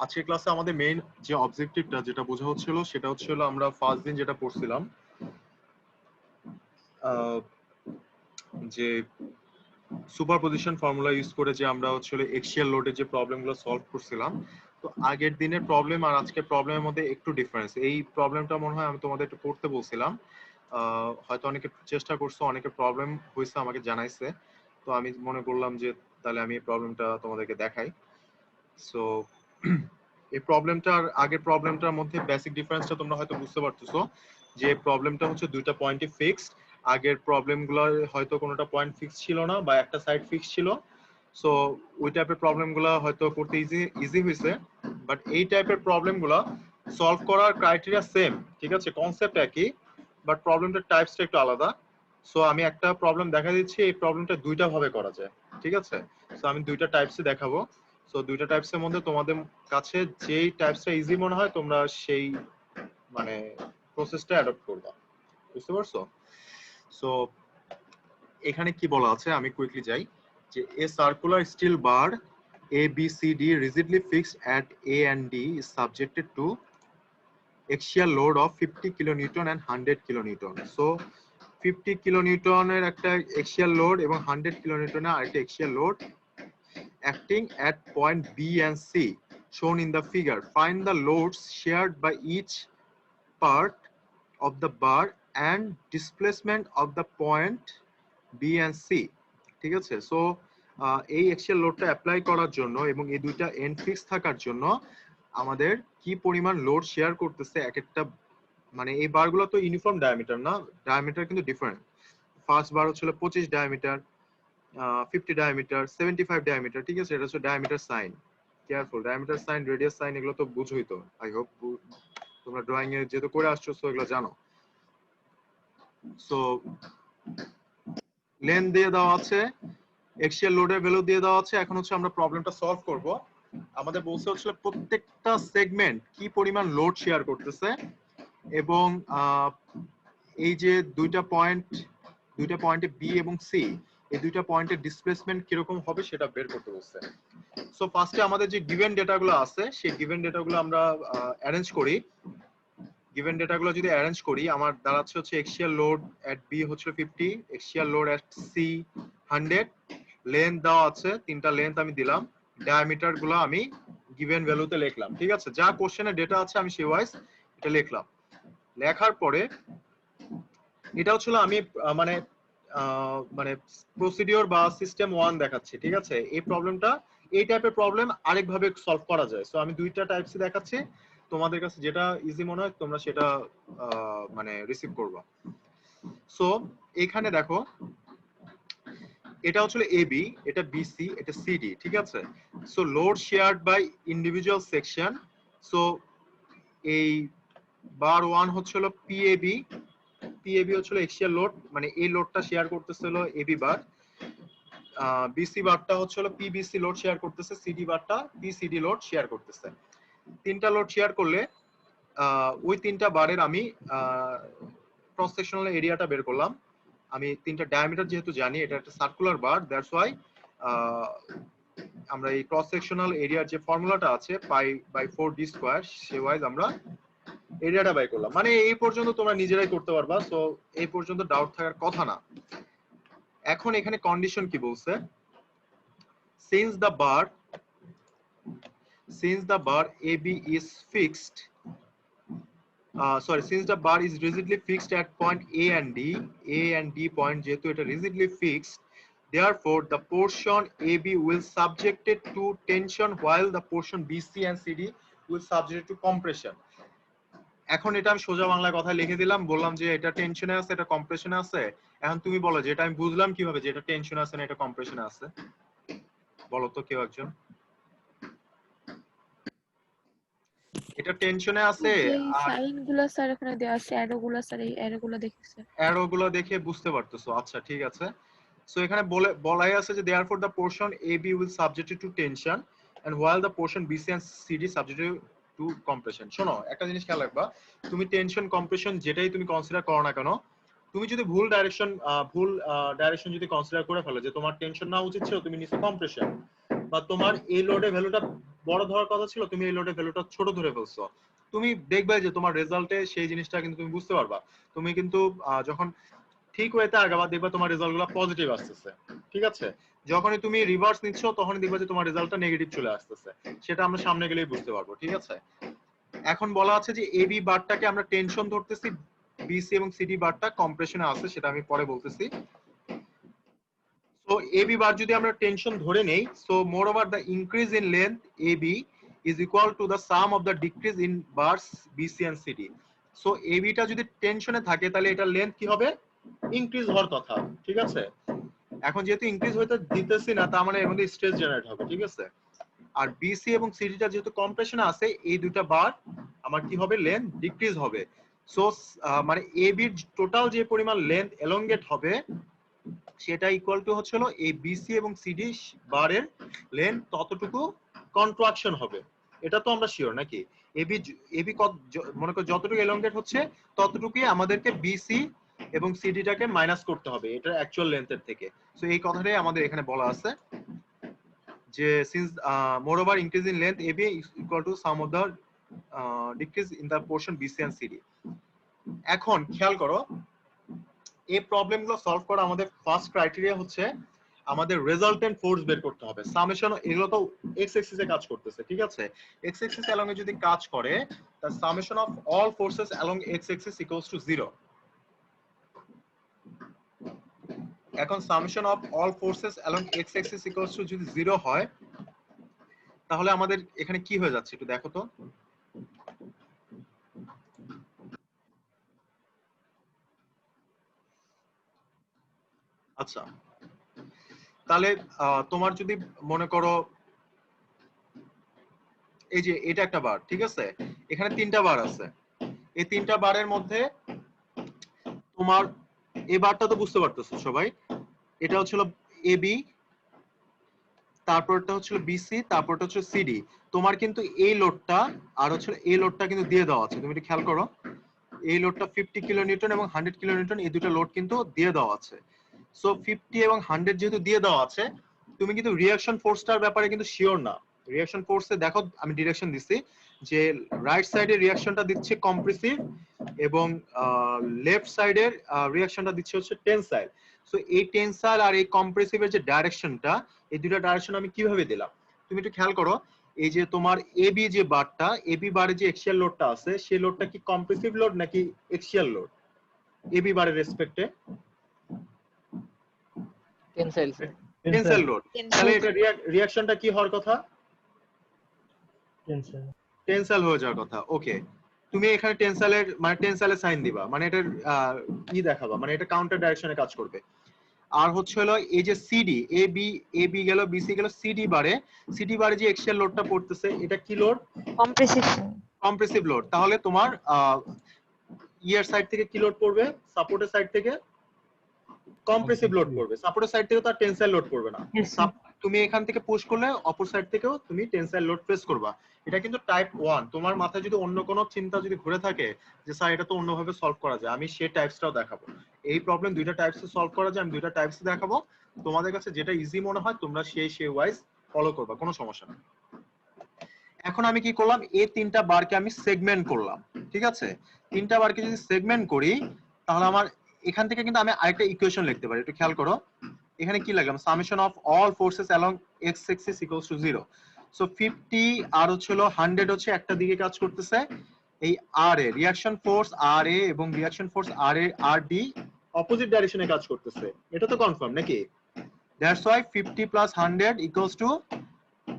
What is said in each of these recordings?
আজকের ক্লাসে আমাদের মেইন যে অবজেক্টিভটা যেটা বোঝা হচ্ছিল সেটা হচ্ছিল আমরা ফার্স্ট দিন যেটা পড়ছিলাম যে সুপারপজিশন ফর্মুলা ইউজ করে যে আমরা হচ্ছিল এক্সিয়াল লোডের যে প্রবলেমগুলো সলভ করছিলাম। তো আগের দিনের প্রবলেম আর আজকের প্রবলেমের মধ্যে একটু ডিফারেন্স। এই প্রবলেমটা মনে হয় আমি তোমাদের একটু করতে বলছিলাম, হয়তো অনেকে চেষ্টা করছো, অনেকে প্রবলেম হয়েছে আমাকে জানাইছে। তো আমি মনে করলাম যে তাহলে আমি এই প্রবলেমটা তোমাদেরকে দেখাই। সো এই প্রবলেমটার আগের প্রবলেমটার মধ্যে বেসিক ডিফারেন্সটা তোমরা হয়তো বুঝতে পারতেছো যে প্রবলেমটা হচ্ছে দুইটা পয়েন্টই ফিক্সড। আগের প্রবলেমগুলো হয়তো কোনোটা পয়েন্ট ফিক্স ছিল না বা একটা সাইড ফিক্স ছিল। সো ওই টাইপের প্রবলেমগুলো হয়তো করতে ইজি হয়েছে, বাট এই টাইপের প্রবলেমগুলো সলভ করার ক্রাইটেরিয়া সেম, ঠিক আছে, কনসেপ্ট একই, বাট প্রবলেমটার টাইপসটা একটু আলাদা। সো আমি একটা প্রবলেম দেখা দিচ্ছি, এই প্রবলেমটা দুইটা ভাবে করা যায়, ঠিক আছে। সো আমি দুইটা টাইপসে দেখাবো। সো দুইটা টাইপসের মধ্যে তোমাদের কাছে যেই টাইপসটা ইজি মনে হয় তোমরা সেই মানে প্রসেসটা অ্যাডপ্ট করবা, বুঝতে পারছো? সো এখানে কি বলা আছে আমি কুইকলি যাই যে a circular steel bar A B C D rigidly fixed at A and D is subjected to axial load of 50 kilonewton and 100 kilonewton. So 50 kilonewton এর একটা axial load এবং 100 kilonewton এর আরেকটা axial load acting at point B and C shown in the figure. Find the loads shared by each part of the bar and displacement of the point B and C. ঠিক আছে। So এই axial লোডটা apply করার জন্য এবং এই দুইটা and fix থাকার জন্য আমাদের কি পরিমাণ লোড শেয়ার করতেছে এক একটা, মানে এই বারগুলো তো ইউনিফর্ম ডায়ামিটার না, ডায়ামিটার কিন্তু ডিফারেন্ট। ফার্স্ট বার হচ্ছিল 25 ডায়ামিটার, 50 ডায়ামিটার, 75 ডায়ামিটার, ঠিক আছে। এটা হচ্ছে diameter sign. Careful, diameter sign, radius sign এগুলো তো বুঝোই তো, আই হোপ তোমরা ড্রয়িং এ যেহেতু করে আসছো সো এগুলো জানো। সো লেন্থ দিয়ে দেওয়া আছে, এক্সিয়াল লোডের ভ্যালু দিয়ে দেওয়া আছে। এখন হচ্ছে আমরা প্রবলেমটা সলভ করব। আমাদের বলছে হচ্ছে প্রত্যেকটা সেগমেন্ট কি পরিমাণ লোড শেয়ার করতেছে এবং এই যে দুইটা পয়েন্টে বি এবং সি, এই দুইটা পয়েন্টের ডিসপ্লেসমেন্ট কিরকম হবে সেটা বের করতে বলছে। সো ফার্স্টে আমাদের যে গিভেন ডেটাগুলো আছে সেই গিভেন ডেটাগুলো আমরা অ্যারেঞ্জ করি। গিভেন ডেটাগুলো যদি অ্যারেঞ্জ করি আমার দাঁড়াচ্ছে হচ্ছে এক্সিয়াল লোড এট বি হচ্ছে 50, এক্সিয়াল লোড এট সি 100, লেন্থ দেওয়া আছে, তিনটা লেন্থ আমি দিলাম, ডায়ামিটার গুলো আমি গিভেন ভ্যালুতে লিখলাম, ঠিক আছে। যা কোশ্চেনে ডেটা আছে আমি সেই ওয়াইজ এটা লিখলাম। লেখার পরে এটা হচ্ছিল আমি মানে মানে প্রসিডিওর বা সিস্টেম 1 দেখাচ্ছি, ঠিক আছে। এই প্রবলেমটা, এই টাইপের প্রবলেম আরেকভাবে সলভ করা যায়। সো আমি দুইটা টাইপসই দেখাচ্ছি, তোমাদের কাছে যেটা ইজি মনে হয় তোমরা সেটা মানে রিসিভ করবা। সো এখানে দেখো এটা হচ্ছে এবি, এটা বিসি, এটা সিডি, ঠিক আছে। So load shared by individual section. So এই বার 1 হচ্ছিল পিএবি, পিএবি হচ্ছিল এক্সিয়াল লোড, মানে এই লোডটা শেয়ার করতেছিল এবি বার। বিসি বারটা হচ্ছিল পিবিসি লোড শেয়ার করতেছে, সিডি বারটা পিসিডি লোড শেয়ার করতেছে। তিনটা লোড শেয়ার করলে ওই তিনটা বারের আমি ক্রস সেকশনাল এরিয়াটা বের করলাম। আমি তিনটা ডায়ামিটার যেহেতু জানি, এটা একটা সার্কুলার বার, দ্যাটস ওয়াই আমরা এই ক্রস সেকশনাল এরিয়ার যে ফর্মুলাটা আছে পাই বাই 4d স্কয়ার সে ওয়াইজ আমরা এরিয়াটা বাই করলাম। মানে এই পর্যন্ত তোমরা নিজেরাই করতে পারবা, সো এই পর্যন্ত ডাউট থাকার কথা না। এখন এখানে কন্ডিশন কি বলছে, since the bar AB is fixed, since the bar is rigidly fixed at point A and D point যেহেতু এটা rigidly fixed, therefore the portion AB will subjected to tension while the portion BC and CD will subjected to compression. এখন এটা আমি সোজা বাংলায় কথা লিখে দিলাম, বললাম যে এটা টেনশনে আছে, এটা কম্প্রেশনে আছে। এখন তুমি বলো যে এটা আমি বুঝলাম কিভাবে যে এটা টেনশনে আছে না এটা কম্প্রেশনে আছে, বলো তো কেউ একজন। এটা টেনশনে আছে, আর সাইনগুলো স্যার এখানে দেওয়া আছে, অ্যারোগুলো স্যার এই অ্যারোগুলো দেখেছে, অ্যারোগুলো দেখে বুঝতে পারতেছো, আচ্ছা ঠিক আছে। সো এখানে বলাই আছে যে therefore the portion AB will subjected to tension and while the portion BC and CD subjected to compression. শোনো একটা জিনিস খেয়াল রাখবা, তুমি টেনশন কম্প্রেশন যেটাই তুমি কনসিডার করো না কেন, তুমি যদি ভুল ডাইরেকশন যদি কনসিডার করে ফেলো যে তোমার টেনশন না উচিত ছিল, তুমি নিচে কম্প্রেশন, বা তোমার এই লোডের ভ্যালুটা বড় ধরার কথা ছিল, তুমি এই লোডের ভ্যালুটা ছোট ধরে ফেলছো। তুমি দেখবে যে তোমার রেজাল্টে সেই জিনিসটা কিন্তু তুমি বুঝতে পারবা। তুমি কিন্তু যখন ঠিক ওয়েতে আগাবা দেখবা তোমার রেজাল্টগুলো পজিটিভ আসতেছে, ঠিক আছে? যখনই তুমি রিভার্স নিচ্ছ তখনই দেখবা যে তোমার রেজাল্টটা নেগেটিভ চলে আসতেছে। সেটা আমরা সামনে গেলেই বুঝতে পারবো, ঠিক আছে? এখন বলা আছে যে এবি বারটাকে আমরা টেনশন ধরতেছি, বিসি এবং সিডি বারটা কম্প্রেশনে আছে, সেটা আমি পরে বলতেছি। সো এবি বার যদি আমরা টেনশন ধরে নেই, so moreover the increase in length AB is equal to the sum of the decrease in bars BC and CD. So এবিটা যদি টেনশনে থাকে তাহলে এটা লেন্থ কি হবে? ইনক্রিজ হওয়ার কথা, ঠিক আছে? এখন যেহেতু ইনক্রিজ হইতে দিতেছি না, তার মানে এর মধ্যে স্ট্রেস জেনারেট হবে, ঠিক আছে? আর বিসি এবং সিডিটা যেহেতু কম্প্রেশনে আছে, এই দুইটা বার আমার কি হবে? লেন্থ ডিক্রিজ হবে। সো মানে এবি টোটাল যে পরিমাণ লেন্থ এলংগেট হবে সেটা ইকুয়াল টু হচ্ছে হলো এই বিসি এবং সিডি বারের লেন্থ ততটুকু কন্ট্রাকশন হবে। এটা তো আমরা শিওর নাকি? এবি এবি মনে করো যতটুকু এলংগেট হচ্ছে ততটুকুই আমাদেরকে বিসি এবং সিডিটাকে মাইনাস করতে হবে এটা অ্যাকচুয়াল লেন্থের থেকে। সো এই কথাটাই আমাদের এখানে বলা আছে যে since moreover increase in length AB is equal to sum of the decrease in the portion BC and CD. এখন খেয়াল করো, এই প্রবলেমগুলো সলভ করা আমাদের ফার্স্ট ক্রাইটেরিয়া হচ্ছে আমাদের রেজাল্টেন্ট ফোর্স বের করতে হবে। সামেশন এগুলো তো এক্স এক্সিসে কাজ করতেছে, ঠিক আছে? এক্স এক্সিস অ্যালং এ যদি কাজ করে তার summation of all forces along x axis equals to 0। এখন summation of all forces along x axis equals to যদি 0 হয় তাহলে আমাদের এখানে কি হয়ে যাচ্ছে একটু দেখো তো। আচ্ছা, তাহলে তোমার যদি মনে করো এই যে এটা একটা বার, ঠিক আছে? এখানে তিনটা বার আছে, এই তিনটা বারের মধ্যে তোমার এই বারটা তো বুঝতে পারতেছো সবাই, এটা হচ্ছিল এবি, তারপরটা হচ্ছিল বিসি, তারপরটা হচ্ছে সিডি। তোমার কিন্তু এই লোডটা আর হচ্ছে এই লোডটা কিন্তু দিয়ে দেওয়া আছে, তুমি একটু খেয়াল করো। এই লোডটা 50 কিলো নিউটন এবং 100 কিলো নিউটন, এই দুটো লোড কিন্তু দিয়ে দেওয়া আছে। সো 50 এবং 100 যেহেতু দিয়ে দেওয়া আছে, তুমি কিন্তু রিঅ্যাকশন ফোর্সটার ব্যাপারে কিন্তু শিওর না। রিঅ্যাকশন ফোর্সে দেখো আমি ডিরেকশন দিচ্ছি যে রাইট সাইডের রিঅ্যাকশনটা দিচ্ছে কম্প্রেসিভ এবং লেফট সাইডের রিঅ্যাকশনটা দিচ্ছে হচ্ছে টেনসাইল। সো এই টেনসাইল আর এই কম্প্রেসিভের যে ডাইরেকশনটা, এই দুটো ডাইরেকশন আমি কিভাবে দিলাম তুমি একটু খেয়াল করো। এই যে তোমার এবি যে বারটা, এবি বারে যে এক্সিয়াল লোডটা আছে সেই লোডটা কি কম্প্রেসিভ লোড নাকি এক্সিয়াল লোড এবি বারের রেসপেক্টে? Tensile tensile load. তাহলে এটা রিঅ্যাকশনটা কি হওয়ার কথা? টেনসাইল হয়ে যাওয়ার কথা। ওকে, তুমি এখানে টেনসাইলের মানে টেনসাইলের সাইন দিবা, মানে এটার কি দেখাবা, মানে এটা কাউন্টার ডাইরেকশনে কাজ করবে। আর হচ্ছে হলো এই যে সিডি, এবি গেল, বিসি গেল, সিডি বারে যে এক্সিয়াল লোডটা পড়তেছে এটা কি লোড? Compressive load. তাহলে তোমার ইয়ার সাইড থেকে কি লোড পড়বে? সাপোর্টের সাইড থেকে কম্প্রেসিভ লোড পড়বে। সাপোর্টের সাইড থেকে তো আর টেনসাইল লোড পড়বে না। তুমি এখান থেকে পুশ করলে অপর সাইড থেকেও তুমি টেনসাইল লোড ফেস করবা। এটা কিন্তু টাইপ 1। তোমার মাথায় যদি অন্য কোনো চিন্তা যদি ঘুরে থাকে যে স্যার এটা তো অন্যভাবে সলভ করা যায়, আমি সেই টাইপসটাও দেখাবো। এই প্রবলেম দুইটা টাইপসে সলভ করা যায়, আমি দুইটা টাইপস দেখাবো। তোমাদের কাছে যেটা ইজি মনে হয় তোমরা সেই ওয়াইজ ফলো করবা, কোনো সমস্যা নেই। এখন আমি কি করলাম, এই তিনটা বারকে আমি সেগমেন্ট করলাম, ঠিক আছে? তিনটা বারকে যদি সেগমেন্ট করি তাহলে আমার এখান থেকে কিন্তু আমি আরেকটা ইকুয়েশন লিখতে পারি, একটু খেয়াল করো। এখানে কি লিখলাম? Summation of all forces along x axis equals to 0। So 50 আর হচ্ছে 100 হচ্ছে একটা দিকে কাজ করতেছে, এই আর এ রিঅ্যাকশন ফোর্স আর এ এবং reaction force R A R D opposite ডাইরেকশনে কাজ করতেছে। এটা তো কনফার্ম নাকি? That's why 50 plus 100 equals to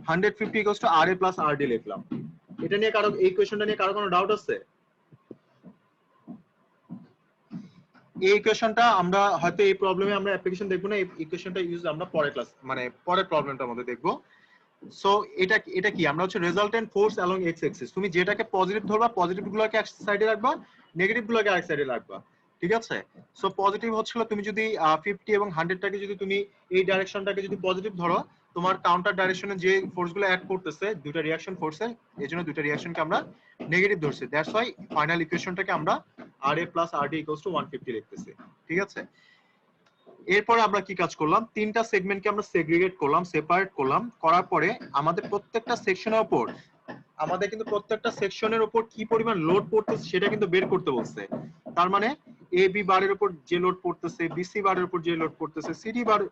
150 equals to R A plus R D লিখলাম। এটা নিয়ে কারো, এই কোশ্চেনটা নিয়ে কারো কোনো ডাউট আছে? এই ইকুয়েশনটা আমরা হয়তো এই প্রবলেমে আমরা অ্যাপ্লিকেশন দেখব না, এই ইকুয়েশনটা ইউজ আমরা পরের ক্লাস মানে পরের প্রবলেমটার মধ্যে দেখব। সো এটা কি, আমরা হচ্ছে resultant force along x axis. তুমি যেটাকে পজিটিভ ধরবা, পজিটিভ গুলোকে এক সাইডে রাখবা, নেগেটিভ গুলোকে আরেক সাইডে রাখবা, ঠিক আছে? সো পজিটিভ হচ্ছিল তুমি যদি 50 এবং 100 টাকে যদি তুমি এই ডাইরেকশনটাকে যদি পজিটিভ ধরো, তোমার কাউন্টার ডাইরেকশনে যে ফোর্সগুলো অ্যাড করতেছে দুইটা রিঅ্যাকশন ফোর্সে, এজন্য দুইটা রিঅ্যাকশনকে আমরা নেগেটিভ ধরছি। দ্যাটস ওয়াই ফাইনাল ইকুয়েশনটাকে আমরা R A plus R D equals to 150 লিখতেছি, ঠিক আছে? এরপরে আমরা কি কাজ করলাম, তিনটা সেগমেন্টকে আমরা সেগ্রিগেট করলাম, সেপারেট করলাম, করার পরে আমাদের প্রত্যেকটা সেকশনের উপর কি পরিমাণ লোড পড়তেছে সেটা কিন্তু বের করতে বলছে। তার মানে এ বি বারের উপর যে লোড পড়তেছে, বিসি বারের উপর যে লোড পড়তেছে, সিডি বারের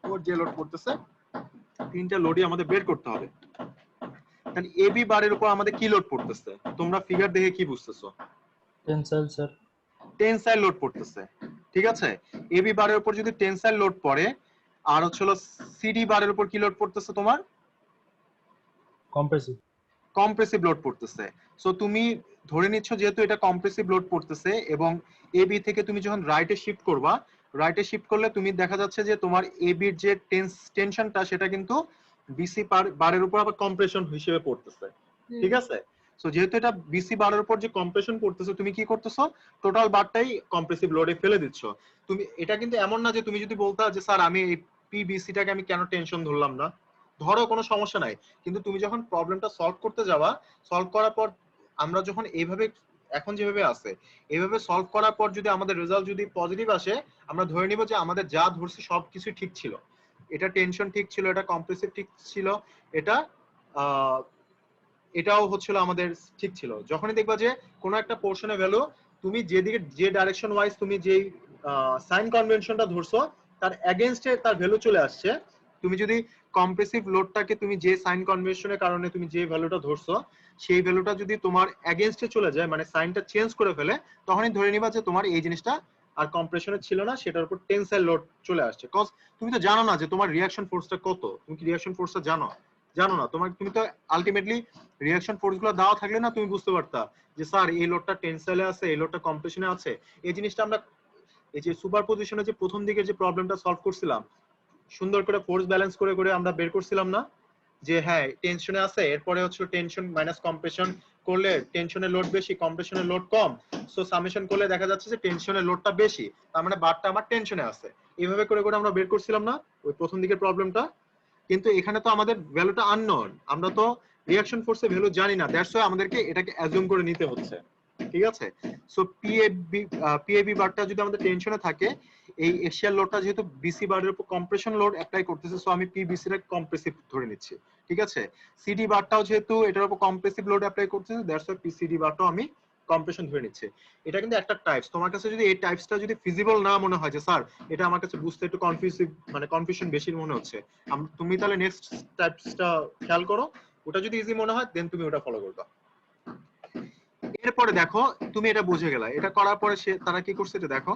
উপর যে লোড পড়তেছে, তিনটা লোডই আমাদের বের করতে হবে। তাহলে এ বি বারের উপর আমাদের কি লোড পড়তেছে, তোমরা ফিগার দেখে কি বুঝতেছো? Tensile sir. টেনসাইল লোড পড়তেছে, ঠিক আছে। এ বি বারের উপর যদি টেনসাইল লোড পড়ে, আর হচ্ছে সিডি বারের উপর কি লোড পড়তেছে তোমার? কম্প্রেসিভ। কম্প্রেসিভ লোড পড়তেছে। সো তুমি ধরে নিচ্ছ যেহেতু এটা কম্প্রেসিভ লোড পড়তেছে এবং এ বি থেকে তুমি যখন রাইটে শিফট করবা, রাইটে শিফট করলে তুমি দেখা যাচ্ছে যে তোমার এ বির যে টেনশনটা সেটা কিন্তু বিসি বারের উপর আবার কম্প্রেশন হিসেবে পড়তেছে, ঠিক আছে। সো যেহেতু এটা বিসি বারের উপর যে কম্প্রেশন পড়তেছে, তুমি কি করতেছো, টোটাল বারটাই কম্প্রেসিভ লোডে ফেলে দিচ্ছ। তুমি এটা কিন্তু এমন না যে তুমি যদি বলতা যে স্যার আমি এই পিবিসিটাকে আমি কেন টেনশন ধরলাম না, ধরো কোনো সমস্যা নাই, কিন্তু তুমি যখন প্রবলেমটা সলভ করতে যাবা, সলভ করার পর আমরা যখন এইভাবে এখন যেভাবে আছে এইভাবে সলভ করার পর যদি আমাদের রেজাল্ট যদি পজিটিভ আসে, আমরা ধরে নিব যে আমাদের যা ধরছি সবকিছু ঠিক ছিল, এটা টেনশন ঠিক ছিল, এটা কম্প্রেসিভ ঠিক ছিল, এটা এটাও হচ্ছিল আমাদের ঠিক ছিল। যখনই দেখবা যে কোনো একটা পোর্শনের ভ্যালু তুমি যেদিকে যে ডাইরেকশন ওয়াইজ তুমি যেই সাইন কনভেনশনটা ধরছো তার এগেইনস্টে তার ভ্যালু চলে আসছে, তুমি যদি কম্প্রেসিভ লোডটাকে তুমি যে সাইন কনভেনশনের কারণে তুমি যে ভ্যালুটা ধরছো সেই ভ্যালুটা যদি তোমার এগেইনস্টে চলে যায়, মানে সাইনটা চেঞ্জ করে ফেলে, তখনই ধরে নিবা যে তোমার এই জিনিসটা আর কম্প্রেশনে ছিল না, সেটার উপর টেনসাইল লোড চলে আসছে। কজ তুমি তো জানো না যে তোমার রিঅ্যাকশন ফোর্সটা কত, তুমি কি রিঅ্যাকশন ফোর্সটা জানো? জানো না। তুমি তো আলটিমেটলি রিঅ্যাকশন ফোর্স গুলো দেওয়া থাকলে না তুমি বুঝতে পারতা যে স্যার এই লোডটা টেনসাইলে আছে, এই লোডটা কম্প্রেশনে আছে। এই জিনিসটা আমরা এই যে সুপার পজিশনে যে প্রথম দিকে যে প্রবলেমটা সলভ করছিলাম, সুন্দর করে ফোর্স ব্যালেন্স করে করে আমরা বের করছিলাম না যে হ্যাঁ টেনশনে আছে, এরপরে হচ্ছে টেনশন মাইনাস কম্প্রেশন করলে টেনশনের লোড বেশি, কম্প্রেশনের লোড কম, সো সামেশন করলে দেখা যাচ্ছে যে টেনশনের লোডটা বেশি, তার মানে বারটা আমার টেনশনে আছে। এইভাবে করে করে আমরা বের করছিলাম না ওই প্রথম দিকের প্রবলেমটা। কিন্তু এখানে তো আমাদের ভ্যালুটা আননোন, আমরা তো রিঅ্যাকশন ফোর্সের ভ্যালু জানি না, দ্যাটস ওয়াই আমাদেরকে এটাকে অ্যাজিউম করে নিতে হচ্ছে, ঠিক আছে। সো পিএবি বারটা যদি আমাদের টেনশনে থাকে, এই এক্সিয়াল লোডটা যেহেতু বিসি বারের উপর কম্প্রেশন লোড অ্যাপ্লাই করতেছে, সো আমি পিবিসি টা কম্প্রেসিভ ধরে নিচ্ছি, ঠিক আছে। সিডি বারটাও যেহেতু এটার উপর কম্প্রেসিভ লোড অ্যাপ্লাই করতেছে, দ্যাটস ওয়াই পিসিডি বারটাও আমি কম্প্রেশন ধরে নিচ্ছে। এটা কিন্তু একটা টাইপস, তোমার কাছে যদি এই টাইপসটা যদি ফিজিবল না মনে হয় যে স্যার এটা আমার কাছে বুঝতে একটু কনফিউজিভ, মানে কনফিউশন বেশি মনে হচ্ছে, তুমি তাহলে নেক্সট টাইপসটা খেয়াল করো, ওটা যদি ইজি মনে হয় দেন তুমি ওটা ফলো করবা। এরপরে দেখো তুমি এটা বুঝে গেলা, এটা করার পরে তারা কি করছে এটা দেখো,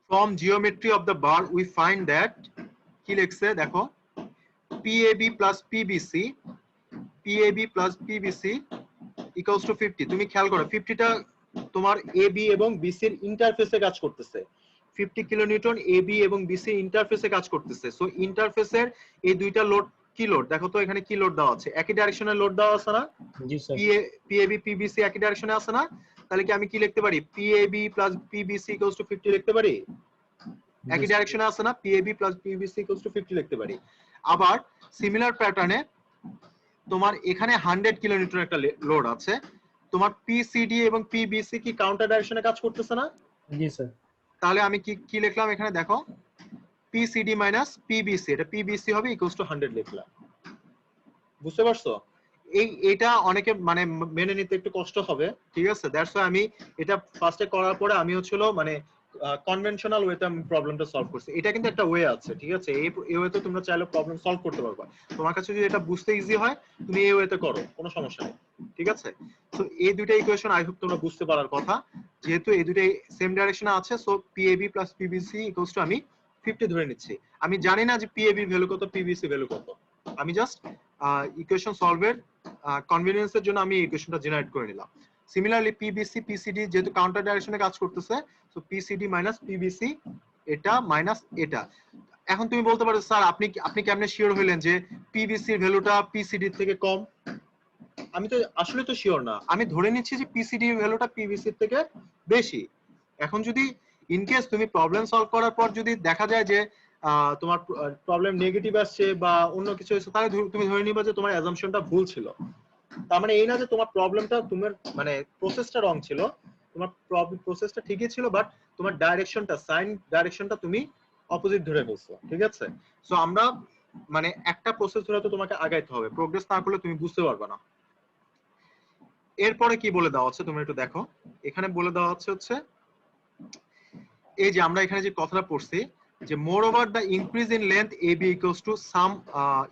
from geometry of the bar we find that কি লিখছে দেখো, PAB plus PBC equals to 50। তুমি খেয়াল করো 50টা তোমার AB এবং BC এর ইন্টারফেসে কাজ করতেছে, 50 কিলোনিউটন AB এবং BC ইন্টারফেসে কাজ করতেছে। সো ইন্টারফেসের এই দুইটা লোড কি লোড দেখো তো, এখানে কি লোড দেওয়া আছে, একই ডাইরেকশনে লোড দেওয়া আছে না? জি স্যার। PAB PBC একই ডাইরেকশনে আছে না? তাহলে কি আমি কি লিখতে পারি, PAB plus PBC equals to 50 লিখতে পারি? একই ডাইরেকশনে আছে না, PAB plus PBC equals to 50 লিখতে পারি। আবার সিমিলার প্যাটার্নে তোমার এখানে 100 কিলোনিউটন একটা লোড আছে, তোমার PCD এবং PBC কি কাউন্টার ডাইরেকশনে কাজ করতেছে না? জি স্যার। তাহলে আমি কি লিখলাম এখানে দেখো, PCD minus PBC, এটা PBC হবে ইকুয়ালস টু 100 লিখলাম। বুঝতে পারছো? এটা অনেকে মানে মেনে নিতে একটু কষ্ট হবে, ঠিক আছে। দ্যাটস ওয়াই আমি এটা ফার্স্টে করার পরে আমি হচ্ছিল মানে কনভেনশনাল ওয়েতে আমি প্রবলেমটা সলভ করছি। এটা কিন্তু একটা ওয়ে আছে, ঠিক আছে। এই ওয়েতে তোমরা চাইলে প্রবলেম সলভ করতে পারবা। তোমার কাছে যদি এটা বুঝতে ইজি হয় তুমি এই ওয়েতে করো, কোনো সমস্যা নেই, ঠিক আছে। সো এই দুইটা ইকুয়েশন আই হোপ তোমরা বুঝতে পারার কথা, যেহেতু এই দুইটাই সেম ডাইরেকশনে আছে। So PAB plus PBC equals to আমি 50 ধরে নিচ্ছি। আমি জানি না যে PAB ভ্যালু কত, PBC ভ্যালু কত, আমি জাস্ট ইকুয়েশন সলভের কনভিনিয়েন্সের জন্য আমি ইকুয়েশনটা জেনারেট করে নিলাম। সিমিলারলি PBC PCD যেহেতু কাউন্টার ডাইরেকশনে কাজ করতেছে, সো PCD মাইনাস PBC এটা মাইনাস এটা। এখন তুমি বলতে পারো স্যার আপনি কেমনে শিওর হইলেন যে PBC এর ভ্যালুটা PCD এর থেকে কম? আমি তো আসলে তো শিওর না, আমি ধরে নিচ্ছি যে PCD এর ভ্যালুটা PBC এর থেকে বেশি। এখন যদি ইন কেস তুমি প্রবলেম সলভ করার পর যদি দেখা যায় যে তোমার প্রবলেম নেগেটিভ আসছে বা অন্য কিছু হয়েছে, তাহলে তুমি ধরে নিবা যে তোমার অ্যাজাম্পশনটা ভুল ছিল। তার মানে এই না যে তোমার প্রবলেমটা তোমার মানে প্রসেসটা রং ছিল, তোমার প্রসেসটা ঠিকই ছিল, বাট তোমার ডাইরেকশনটা, সাইন ডাইরেকশনটা তুমি অপোজিট ধরে ফেলছো, ঠিক আছে? সো আমরা মানে একটা প্রসেস ধরে তো তোমাকে আগাইতে হবে, প্রোগ্রেস না করলে তুমি বুঝতে পারবে না। এরপরে কি বলে দেওয়া হচ্ছে তুমি একটু দেখো, এখানে বলে দেওয়া হচ্ছে এই যে আমরা এখানে যে কথাটা পড়ছি যে moreover the increase in length A B equals to sum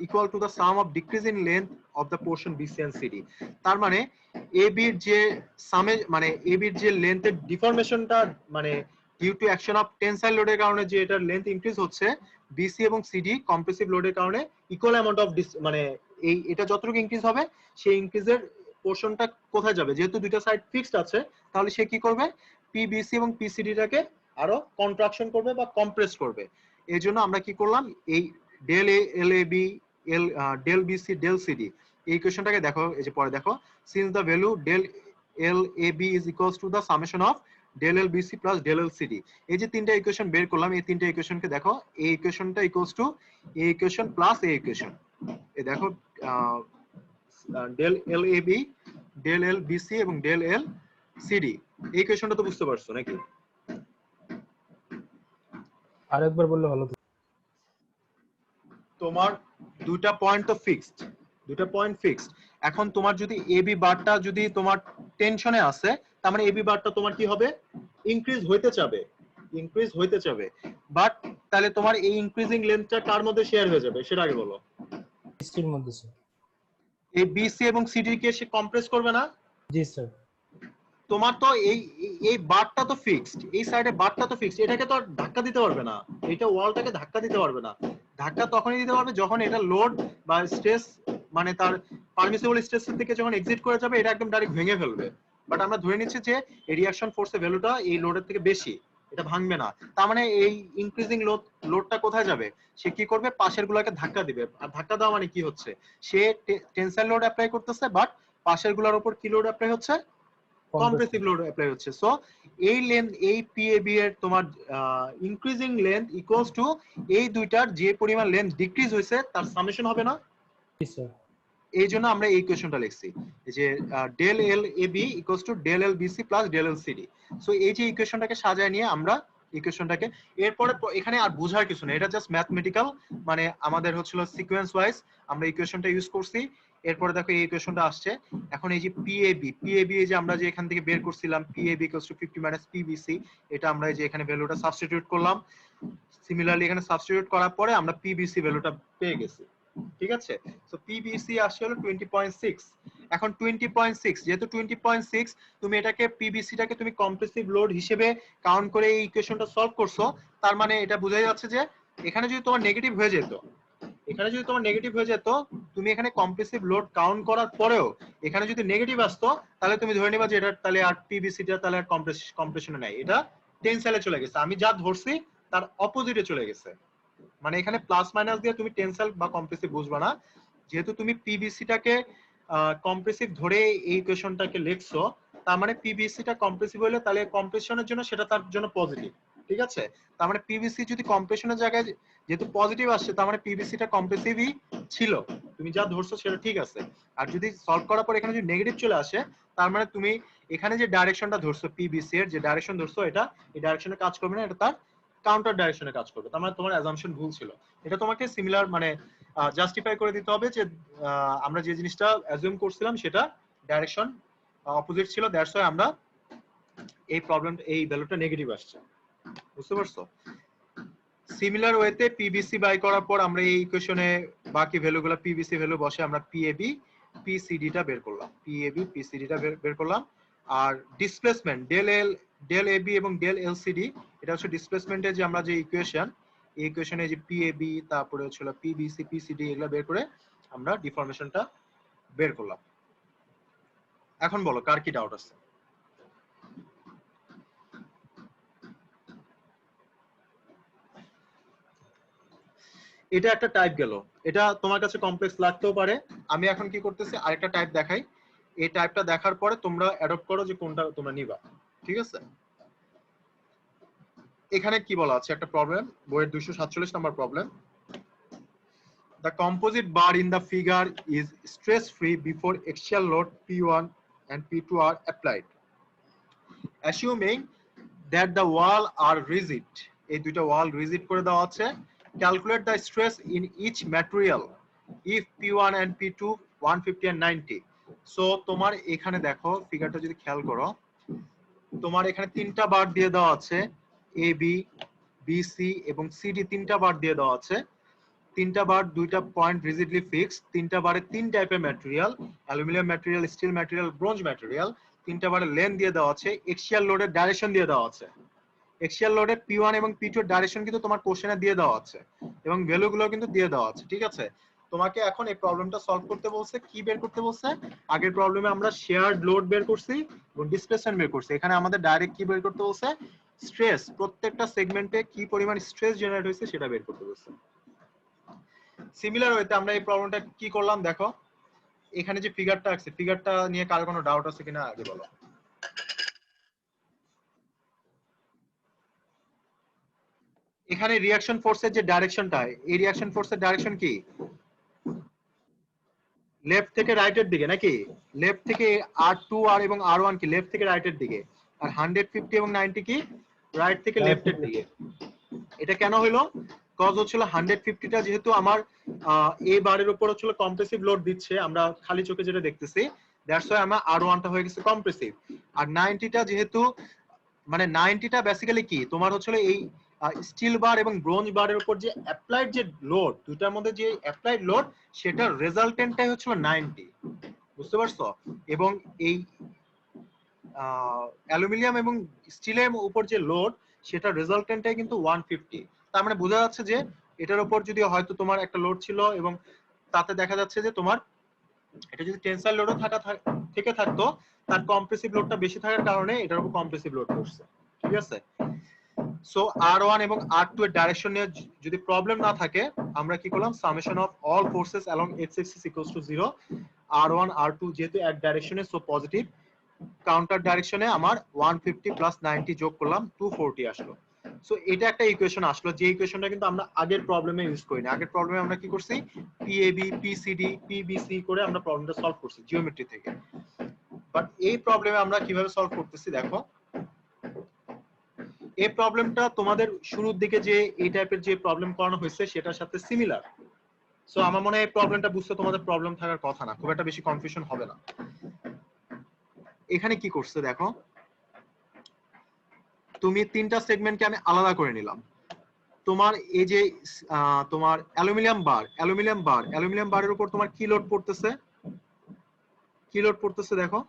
equal to the sum of decrease in length of the portion BC and CD. তার মানে এ বির যে সামে মানে এ বির যে লেন্থের ডিফরমেশনটা মানে due to action of tensile লোডের কারণে যে এটার লেন্থ ইনক্রিজ হচ্ছে, বিসি এবং সিডি কম্প্রেসিভ লোডের কারণে ইকুয়াল অ্যামাউন্ট অফ মানে এই এটা যতটুকু ইনক্রিজ হবে সেই ইনক্রিজের পোর্শনটা কোথায় যাবে, যেহেতু দুইটা সাইড ফিক্সড আছে তাহলে সে কি করবে, পিবিসি এবং পিসিডিটাকে আরো কন্ট্রাকশন করবে বা কম্প্রেস করবে। এই জন্য আমরা কি করলাম, এই del L A B L del BC del CD এই ইকুয়েশনটাকে দেখো, এই যে পরে দেখো, since the value del L A B is equals to the summation of del L BC plus del L CD. এই যে তিনটা ইকুয়েশন বের করলাম, এই তিনটা ইকুয়েশনকে দেখো, এই ইকুয়েশনটা ইকুয়ালস টু এই ইকুয়েশন প্লাস এই ইকুয়েশন। এই দেখো del L A B, del L BC এবং ডেল এল সিডি, এই ইকুয়েশনটা তো বুঝতে পারছো নাকি? আরেকবার বললে ভালো হতো। তোমার দুইটা পয়েন্ট তো ফিক্সড, দুইটা পয়েন্ট ফিক্সড। এখন তোমার যদি এবি বারটা যদি তোমার টেনশনে আছে, তার মানে এবি বারটা তোমার কি হবে, ইনক্রিজ হইতে চাবে, ইনক্রিজ হইতে চাবে। বাট তাহলে তোমার এই ইনক্রিজিং লেন্থটা কার মধ্যে শেয়ার হয়ে যাবে সেটা আগে বলো। সিস্টের মধ্যে স্যার। এই বিসি এবং সিডি কে সে কম্প্রেস করবে না? জি স্যার। তোমার তো এই বারটা তো ফিক্সড, এই সাইডে বারটা তো ফিক্সড, এটাকে তো আর ধাক্কা দিতে পারবে না, এটা ওয়ালটাকে ধাক্কা দিতে পারবে না। ধাক্কা তখনই দিতে পারবে যখন এটা লোড বা স্ট্রেস মানে তার পারমিসিবল স্ট্রেসের থেকে যখন এক্সিট করে যাবে, এটা একদম ডাইরেক্ট ভেঙে ফেলবে। বাট আমরা ধরে নিচ্ছি যে এই রিঅ্যাকশন ফোর্সের ভ্যালুটা এই লোডের থেকে বেশি, এটা ভাঙবে না। তার মানে এই ইনক্রিজিং লোডটা কোথায় যাবে, সে কি করবে, পাশের গুলোকে ধাক্কা দিবে। আর ধাক্কা দেওয়া মানে কি হচ্ছে, সে টেনসাইল লোড অ্যাপ্লাই করতেছে, বাট পাশের গুলোর উপর কি লোড অ্যাপ্লাই হচ্ছে, কম্প্রেসিভ লোড অ্যাপ্লাই হচ্ছে। সো এই লেন্থ, এই পিএবি এর তোমার ইনক্রিজিং লেন্থ ইকুয়ালস টু এই দুইটার যে পরিমাণ লেন্থ ডিক্রিজ হয়েছে তার সামেশন হবে না? জি স্যার। এই জন্য আমরা এই ইকুয়েশনটা লিখছি যে del L A B equals to del L BC plus del L CD. So এই যে ইকুয়েশনটাকে সাজায় নিয়ে আমরা ইকুয়েশনটাকে, এরপরে এখানে আর বোঝার কিছু নেই, এটা জাস্ট ম্যাথমেটিক্যাল, মানে আমাদের হচ্ছিল সিকোয়েন্স ওয়াইজ আমরা ইকুয়েশনটা ইউজ করছি। এরপরে দেখো এই ইকুয়েশনটা আসছে। এখন এই যে পিএবি এই যে আমরা যে এখান থেকে বের করছিলাম PAB equals to 50 minus PVC, এটা আমরা এই যে এখানে ভ্যালুটা সাবস্টিটিউট করলাম। সিমিলারলি এখানে সাবস্টিটিউট করার পরে আমরা পিবিসি ভ্যালুটা পেয়ে গেছি, ঠিক আছে? সো পিবিসি আসছে হলো 20.6। এখন 20.6 যেহেতু 20.6, তুমি এটাকে পিবিসিটাকে তুমি কম্প্রেসিভ লোড হিসেবে কাউন্ট করে এই ইকুয়েশনটা সলভ করছো, তার মানে এটা বোঝাই যাচ্ছে যে এখানে যদি তোমার নেগেটিভ হয়ে যেত, এখানে যদি তোমার নেগেটিভ হয়ে যেত, তুমি এখানে কম্প্রেসিভ লোড কাউন্ট করার পরেও এখানে যদি নেগেটিভ আসতো, তাহলে তুমি ধরে নিবা যে এটা তাহলে আর পিবিসিটা তাহলে আর কম্প্রেশনে নাই, এটা টেনসাইলে চলে গেছে। আমি যা ধরছি তার অপোজিটে চলে গেছে। মানে এখানে প্লাস মাইনাস দিয়ে তুমি টেনসাইল বা কম্প্রেসিভ বুঝবা না, যেহেতু তুমি পিবিসিটাকে কম্প্রেসিভ ধরে এই ইকুয়েশনটাকে লিখছো, তার মানে পিবিসিটা কম্প্রেসিভ হলে তাহলে কম্প্রেশনের জন্য সেটা তার জন্য পজিটিভ, ঠিক আছে? তার মানে পিবিসি যদি কম্প্রেশনের জায়গায় যেহেতু পজিটিভ আসছে, তার মানে পিবিসিটা কম্প্রেসিভই ছিল, তুমি যা ধরছো সেটা ঠিক আছে। আর যদি সলভ করার পর এখানে যদি নেগেটিভ চলে আসে, তার মানে তুমি এখানে যে ডাইরেকশনটা ধরছো, পিবিসি এর যে ডাইরেকশন ধরছো, এটা এই ডাইরেকশনে কাজ করবে না, এটা তার কাউন্টার ডাইরেকশনে কাজ করবে। তার মানে তোমার অ্যাজাম্পশন ভুল ছিল। এটা তোমাকে সিমিলার মানে জাস্টিফাই করে দিতে হবে যে আমরা যে জিনিসটা অ্যাজিউম করছিলাম সেটা ডাইরেকশন অপোজিট ছিল, দ্যাটস ওয়াই আমরা এই প্রবলেম এই ভ্যালুটা নেগেটিভ আসছে, বুঝতে পারছো? সিমিলার ওয়েতে পিবিসি বাই করার পর আমরা এই ইকুয়েশনে বাকি ভ্যালুগুলো পিবিসি ভ্যালু বসে আমরা পিএবি পিসিডিটা বের করলাম, পিএবি পিসিডিটা বের করলাম। আর ডিসপ্লেসমেন্ট ডেল এবি এবং ডেল এলসিডি, এটা হচ্ছে ডিসপ্লেসমেন্টের যে আমরা যে ইকুয়েশন, এই ইকুয়েশনে যে পিএবি তারপরে হচ্ছে পিবিসি পিসিডি এগুলো বের করে আমরা ডিফরমেশনটা বের করলাম। এখন বলো কার কি ডাউট আছে? এটা একটা টাইপ গেল, এটা তোমার কাছে কমপ্লেক্স লাগতেও পারে। আমি এখন কি করতেছি, আরেকটা টাইপ দেখাই, এই টাইপটা দেখার পরে তোমরা অ্যাডপ্ট করো যে কোনটা তোমরা নিবা, ঠিক আছে? এখানে কি বলা আছে, একটা প্রবলেম, বইয়ের 247 number problem. The composite bar in the figure is stress free before axial load P1 and P2 are applied. Assuming that the wall are rigid, এই দুইটা ওয়াল রিজিড করে দেওয়া আছে। Calculate the stress in each material if P1 and P2 150 and 90। So তোমার এখানে দেখো ফিগারটা যদি খেয়াল করো, তোমার এখানে তিনটা বার দিয়ে দেওয়া আছে, এ বি, বি সি এবং সিডি তিনটা বার দিয়ে দেওয়া আছে। তিনটা বার দুইটা পয়েন্ট রিজিডলি ফিক্সড, তিনটা বারে তিন টাইপের material, aluminium material, still material, bronze material. তিনটা বারে লেন্থ দিয়ে দেওয়া আছে, এক্সিয়াল লোডের ডাইরেকশন দিয়ে দেওয়া আছে। এক্সিয়াল লোডের P1 এবং P2 এর ডাইরেকশন কিন্তু তোমার কোশ্চেনে দিয়ে দেওয়া আছে এবং ভ্যালুগুলো কিন্তু দিয়ে দেওয়া আছে, ঠিক আছে। তোমাকে এখন এই প্রবলেমটা সলভ করতে বলছে, কি বের করতে বলছে? আগের প্রবলেমে আমরা শেয়ার্ড লোড বের করছি এবং ডিসপ্লেসমেন্ট বের করছি, এখানে আমাদের ডাইরেক্ট কি বের করতে বলছে? স্ট্রেস, প্রত্যেকটা সেগমেন্টে কি পরিমাণ স্ট্রেস জেনারেট হয়েছে সেটা বের করতে বলছে। সিমিলার ওয়েতে আমরা এই প্রবলেমটা কি করলাম দেখো, এখানে যে ফিগারটা আছে, ফিগারটা নিয়ে কারো কোনো ডাউট আছে কিনা আগে বলো। এখানে রিঅ্যাকশন ফোর্সের যে ডাইরেকশনটা, এই রিঅ্যাকশন ফোর্সের ডাইরেকশন কি? লেফট থেকে রাইটের দিকে নাকি? লেফট থেকে R2 আর এবং R1 কি লেফট থেকে রাইটের দিকে, আর 150 এবং 90 কি রাইট থেকে লেফটের দিকে। এটা কেন হলো? কজ হচ্ছিল 150টা যেহেতু আমার এই বারের উপর হচ্ছিল কম্প্রেসিভ লোড দিচ্ছে, আমরা খালি চোখে যেটা দেখতেছি, দ্যাটস ওয়াই আমার R1টা হয়ে গেছে কম্প্রেসিভ। আর 90টা যেহেতু মানে 90টা বেসিক্যালি কি তোমার হচ্ছিল এই স্টিল বার এবং ব্রোঞ্জ বারের উপর যে অ্যাপ্লাইড যে লোড, দুটার মধ্যে যে অ্যাপ্লাইড লোড সেটার রেজাল্টেন্টটাই হচ্ছিল 90, বুঝতে পারছো? এবং এই অ্যালুমিনিয়াম এবং স্টিলের উপর যে লোড সেটা রেজাল্টেন্টটাই কিন্তু 150। তার মানে বোঝা যাচ্ছে যে এটার উপর যদি হয়তো তোমার একটা লোড ছিল এবং তাতে দেখা যাচ্ছে যে তোমার এটা যদি টেনসাইল লোডও থেকে থাকতো, তার কম্প্রেসিভ লোডটা বেশি থাকার কারণে এটার উপর কম্প্রেসিভ লোড পড়ছে, ঠিক আছে। সো R1 এবং R2 এর ডাইরেকশন নিয়ে যদি প্রবলেম না থাকে, আমরা কি করলাম? Summation of all forces along x axis equals to 0। R1 R2 যেহেতু এক ডাইরেকশনে, সো পজিটিভ। কাউন্টার ডাইরেকশনে আমার 150 প্লাস 90 যোগ করলাম, 240 আসলো। সো এটা একটা ইকুয়েশন আসলো, যে ইকুয়েশনটা কিন্তু আমরা আগের প্রবলেমে ইউজ করি না। আগের প্রবলেমে আমরা কি করছি? PAB, PCD, PBC করে আমরা প্রবলেমটা সলভ করছি জিওমেট্রি থেকে। বাট এই প্রবলেমে আমরা কিভাবে সলভ করতেছি দেখো, এই প্রবলেমটা তোমাদের শুরুর দিকে যে এই টাইপের যে প্রবলেম করানো হয়েছে সেটার সাথে সিমিলার। সো আমার মনে হয় এই প্রবলেমটা বুঝতে তোমাদের প্রবলেম থাকার কথা না, খুব একটা বেশি কনফিউশন হবে না। এখানে কি করছে দেখো, তুমি তিনটা সেগমেন্টকে আমি আলাদা করে নিলাম। তোমার এই যে তোমার অ্যালুমিনিয়াম বারের উপর তোমার কি লোড পড়তেছে? কি লোড পড়তেছে দেখো?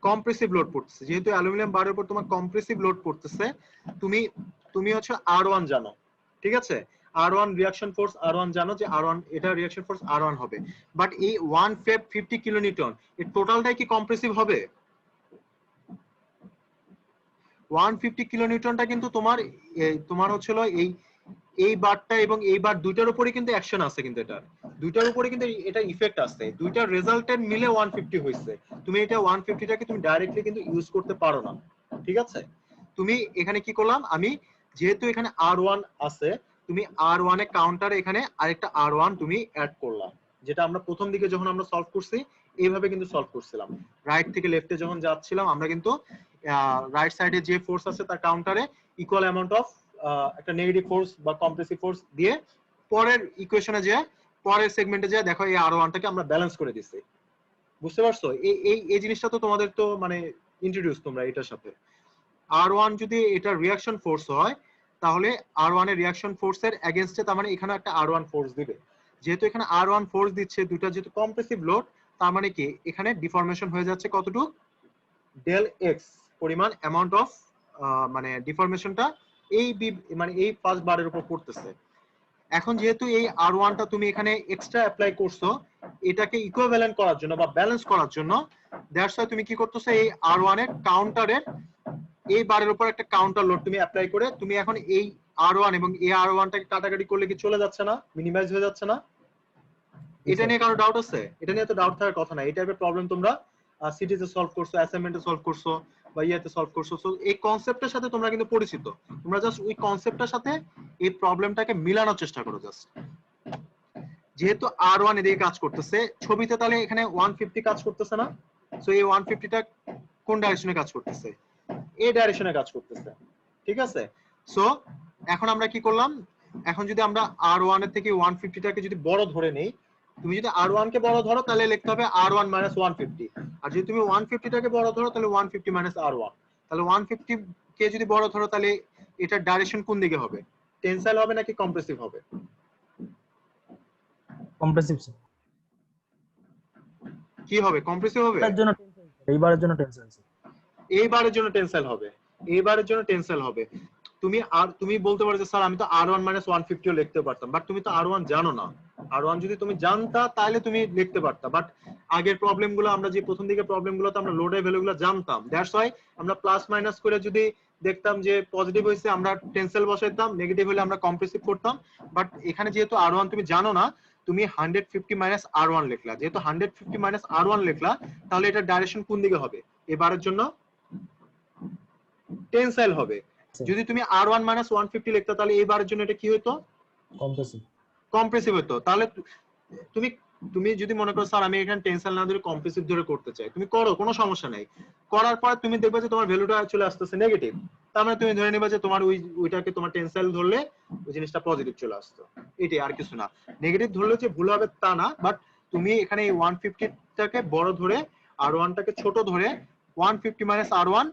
কম্প্রেসিভ লোড পড়তেছে। যেহেতু অ্যালুমিনিয়াম বারের উপর তোমার কম্প্রেসিভ লোড পড়তেছে, তুমি হচ্ছে R1 জানো, ঠিক আছে। R1 রিঅ্যাকশন ফোর্স R1 জানো যে R1 এটা রিঅ্যাকশন ফোর্স R1 হবে। বাট এই 150 কিলোনিউটন এর টোটালটাই কি কম্প্রেসিভ হবে? 150 কিলোনিউটনটা কিন্তু তোমার হচ্ছিল এই বারটা এবং এই বার দুইটার উপরে কিন্তু অ্যাকশন আছে, কিন্তু এটা দুইটার উপরে কিন্তু এটা ইফেক্ট আছে, দুইটার রেজাল্টেন্ট মিলে 150 হইছে। তুমি এটা 150টাকে তুমি ডাইরেক্টলি কিন্তু ইউজ করতে পারো না, ঠিক আছে। তুমি এখানে কি করলাম, আমি যেহেতু এখানে R1 আছে, তুমি R1 এ কাউন্টারে এখানে আরেকটা R1 তুমি অ্যাড করলাম, যেটা আমরা প্রথম দিকে যখন আমরা সলভ করছি এইভাবে কিন্তু সলভ করছিলাম। রাইট থেকে লেফটে যখন যাচ্ছিলাম আমরা কিন্তু রাইট সাইডে যে ফোর্স আছে তার কাউন্টারে ইকুয়াল অ্যামাউন্ট অফ একটা নেগেটিভ ফোর্স বা কম্প্রেসিভ ফোর্স দিয়ে পরের ইকুয়েশনে যে পরের সেগমেন্টে যে দেখো এই R1টাকে আমরা ব্যালেন্স করে দিছি, বুঝতে পারছো? এই জিনিসটা তো তোমাদের তো মানে ইন্ট্রোডিউস তোমরা এটার সাথে। R1 যদি এটা রিঅ্যাকশন ফোর্স হয়, তাহলে R1 এর রিঅ্যাকশন ফোর্সের এগেইনস্টে তার মানে এখানে একটা R1 ফোর্স দিবে। যেহেতু এখানে R1 ফোর্স দিচ্ছে, দুটো যেহেতু কম্প্রেসিভ লোড, তার মানে কি এখানে ডিফরমেশন হয়ে যাচ্ছে কতটুকু? ডেল এক্স পরিমাণ অ্যামাউন্ট অফ মানে ডিফরমেশনটা মানে এই ফার্স্ট বারের উপর পড়তেছে। এখন যেহেতু এই R1টা তুমি এখানে এক্সট্রা অ্যাপ্লাই করছো এটাকে ইকুইভ্যালেন্ট করার জন্য বা ব্যালেন্স করার জন্য, দ্যাটস ওয়াই তুমি কি করতেছো, এই R1 এর কাউন্টারের এই বারের উপর একটা কাউন্টার লোড তুমি অ্যাপ্লাই করে তুমি এখন এই R1 এবং এই R1টাকে কাটাকাটি করলে কি চলে যাচ্ছে না? মিনিমাইজ হয়ে যাচ্ছে না? এটা নিয়ে কারো ডাউট আছে? এটা নিয়ে তো ডাউট থাকার কথা না। এই টাইপের প্রবলেম তোমরা সিটিতে সলভ করছো, অ্যাসাইনমেন্টে সলভ করছো বা ইয়াতে সলভ করছো। সো এই কনসেপ্টের সাথে তোমরা কিন্তু পরিচিত। তোমরা জাস্ট ওই কনসেপ্টের সাথে এই প্রবলেমটাকে মিলানোর চেষ্টা করো জাস্ট। যেহেতু R1 এদিকে কাজ করতেছে, ছবিতে তাহলে এখানে 150 কাজ করতেছে না? সো এই 150টা কোন ডাইরেকশনে কাজ করতেছে? এই ডাইরেকশনে কাজ করতেছে, ঠিক আছে? সো এখন আমরা কি করলাম, এখন যদি আমরা R1 এর থেকে 150 টাকে যদি বড় ধরে নেই, তুমি যদি R1 কে বড় ধরো তাহলে লিখতে হবে R1 - 150, আর যদি তুমি 150 টাকে বড় ধরো তাহলে 150 - R1। তাহলে 150 কে যদি বড় ধরো তাহলে এটার ডাইরেকশন কোন দিকে হবে? টেনসাইল হবে নাকি কম্প্রেসিভ হবে? Compressive sir. কি হবে? কম্প্রেসিভ হবে। এটার জন্য টেনসাইল স্যার, এইবারের জন্য টেনসাইল স্যার। এইবারের জন্য টেনসাইল হবে, এইবারের জন্য টেনসাইল হবে। তুমি বলতে পারো যে স্যার আমি তো R1 - 150 ও লিখতে পারতাম, বাট তুমি তো R1 জানো না। R1 যদি তুমি জানতা তাহলে তুমি লিখতে পারতা, বাট আগের প্রবলেমগুলো আমরা যে প্রথম দিকে প্রবলেমগুলোতে আমরা লোডের ভ্যালুগুলো জানতাম, দ্যাটস ওয়াই আমরা প্লাস মাইনাস করে যদি দেখতাম যে পজিটিভ হইছে আমরা টেনসাইল বসাইতাম, নেগেটিভ হলে আমরা কম্প্রেসিভ করতাম। বাট এখানে যেহেতু R1 তুমি জানো না, তুমি 150 - R1 লিখলা। যেহেতু 150 - R1 লিখলা, তাহলে এটার ডাইরেকশন কোন দিকে হবে? এবারের জন্য টেনসাইল হবে। যদি তুমি R1 - 150 লিখতা তাহলে এইবারের জন্য এটা কি হতো? কম্প্রেসিভ। কম্প্রেসিভ হতো। তাহলে তুমি তুমি যদি মনে করো স্যার আমি এখানে টেনসাইল না ধরে কম্প্রেসিভ ধরে করতে চাই, তুমি করো, কোনো সমস্যা নাই। করার পর তুমি দেখবে যে তোমার ভ্যালুটা চলে আসতেছে নেগেটিভ, তার মানে তুমি ধরে নিবা যে তোমার ওইটাকে তোমার টেনসাইল ধরলে ওই জিনিসটা পজিটিভ চলে আসতো। এটাই, আর কিছু না। নেগেটিভ ধরলে যে ভুল হবে তা না, বাট তুমি এখানে এই 150 টাকে বড় ধরে R1 টাকে ছোট ধরে 150 - R1